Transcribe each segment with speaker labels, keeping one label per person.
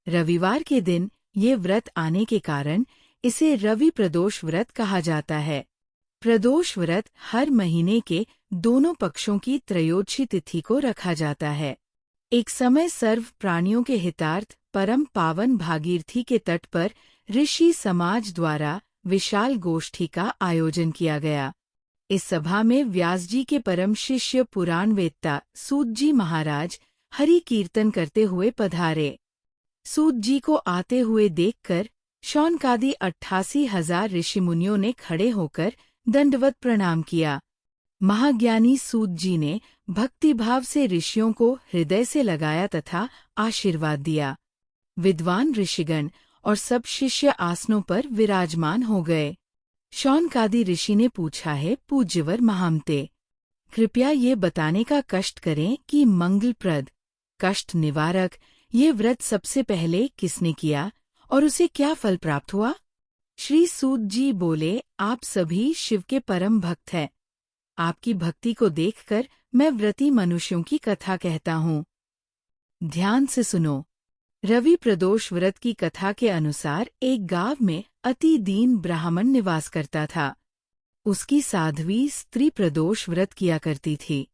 Speaker 1: रविवार के दिन ये व्रत आने के कारण इसे रवि प्रदोष व्रत कहा जाता है। प्रदोष व्रत हर महीने के दोनों पक्षों की त्रयोदशी तिथि को रखा जाता है। एक समय सर्व प्राणियों के हितार्थ परम पावन भागीरथी के तट पर ऋषि समाज द्वारा विशाल गोष्ठी का आयोजन किया गया। इस सभा में व्यास जी के परम शिष्य पुराण वेत्ता सूत जी महाराज हरि कीर्तन करते हुए पधारे। सूत जी को आते हुए देखकर शौनकादि 88,000 ऋषिमुनियों ने खड़े होकर दंडवत प्रणाम किया। महाज्ञानी सूत जी ने भक्तिभाव से ऋषियों को हृदय से लगाया तथा आशीर्वाद दिया। विद्वान ऋषिगण और सब शिष्य आसनों पर विराजमान हो गए। शौनकादि ऋषि ने पूछा है, पूज्यवर महामते, कृपया ये बताने का कष्ट करें कि मंगलप्रद, कष्ट निवारक ये व्रत सबसे पहले किसने किया और उसे क्या फल प्राप्त हुआ? श्री सूत जी बोले, आप सभी शिव के परम भक्त हैं। आपकी भक्ति को देखकर मैं व्रती मनुष्यों की कथा कहता हूँ। ध्यान से सुनो। रवि प्रदोष व्रत की कथा के अनुसार एक गांव में अति दीन ब्राह्मण निवास करता था। उसकी साध्वी स्त्री प्रदोष व्रत किया करती थी।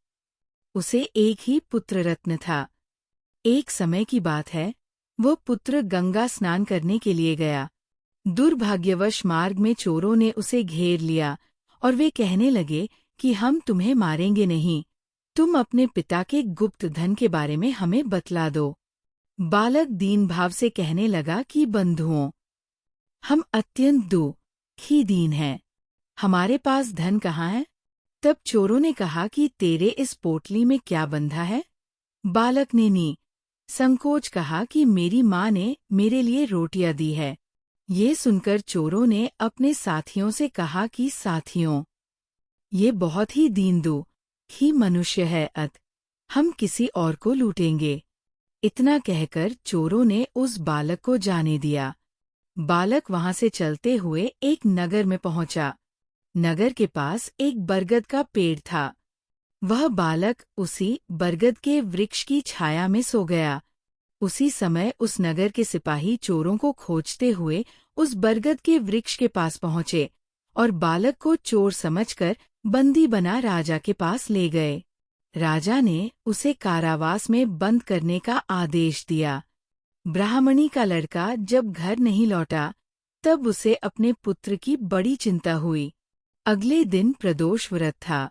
Speaker 1: उसे एक ही पुत्र रत्न था। एक समय की बात है, वह पुत्र गंगा स्नान करने के लिए गया। दुर्भाग्यवश मार्ग में चोरों ने उसे घेर लिया और वे कहने लगे कि हम तुम्हें मारेंगे नहीं, तुम अपने पिता के गुप्त धन के बारे में हमें बतला दो। बालक दीन भाव से कहने लगा कि बंधुओं, हम अत्यंत दुखी हैं, हमारे पास धन कहाँ है? तब चोरों ने कहा कि तेरे इस पोटली में क्या बंधा है? बालक ने संकोच कहा कि मेरी माँ ने मेरे लिए रोटियां दी है। ये सुनकर चोरों ने अपने साथियों से कहा कि साथियों, ये बहुत ही दीन दुखी मनुष्य है, हम किसी और को लूटेंगे। इतना कहकर चोरों ने उस बालक को जाने दिया। बालक वहां से चलते हुए एक नगर में पहुंचा। नगर के पास एक बरगद का पेड़ था। वह बालक उसी बरगद के वृक्ष की छाया में सो गया। उसी समय उस नगर के सिपाही चोरों को खोजते हुए उस बरगद के वृक्ष के पास पहुंचे और बालक को चोर समझकर बंदी बना राजा के पास ले गए। राजा ने उसे कारावास में बंद करने का आदेश दिया। ब्राह्मणी का लड़का जब घर नहीं लौटा, तब उसे अपने पुत्र की बड़ी चिंता हुई। अगले दिन प्रदोष व्रत था।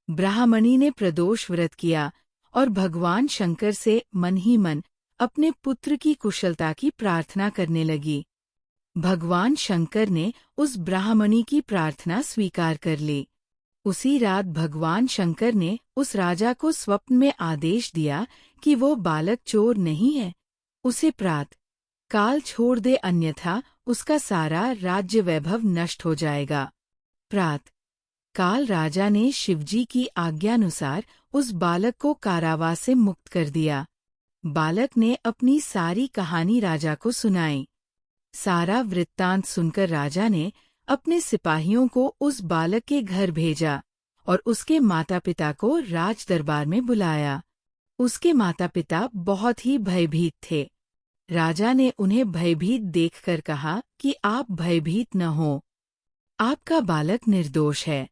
Speaker 1: ब्राह्मणी ने प्रदोष व्रत किया और भगवान शंकर से मन ही मन अपने पुत्र की कुशलता की प्रार्थना करने लगी। भगवान शंकर ने उस ब्राह्मणी की प्रार्थना स्वीकार कर ली। उसी रात भगवान शंकर ने उस राजा को स्वप्न में आदेश दिया कि वो बालक चोर नहीं है, उसे प्रात काल छोड़ दे, अन्यथा उसका सारा राज्य वैभव नष्ट हो जाएगा। प्रात काल राजा ने शिवजी की आज्ञानुसार उस बालक को कारावास से मुक्त कर दिया। बालक ने अपनी सारी कहानी राजा को सुनाई। सारा वृत्तांत सुनकर राजा ने अपने सिपाहियों को उस बालक के घर भेजा और उसके माता पिता को राज दरबार में बुलाया। उसके माता पिता बहुत ही भयभीत थे। राजा ने उन्हें भयभीत देखकर कहा कि आप भयभीत न हो, आपका बालक निर्दोष है।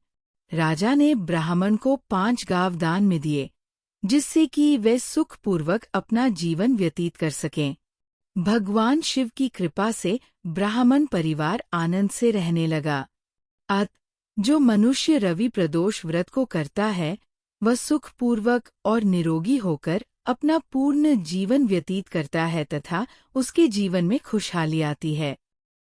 Speaker 1: राजा ने ब्राह्मण को 5 गांव दान में दिए, जिससे कि वे सुखपूर्वक अपना जीवन व्यतीत कर सकें। भगवान शिव की कृपा से ब्राह्मण परिवार आनंद से रहने लगा। जो मनुष्य रवि प्रदोष व्रत को करता है, वह सुखपूर्वक और निरोगी होकर अपना पूर्ण जीवन व्यतीत करता है तथा उसके जीवन में खुशहाली आती है।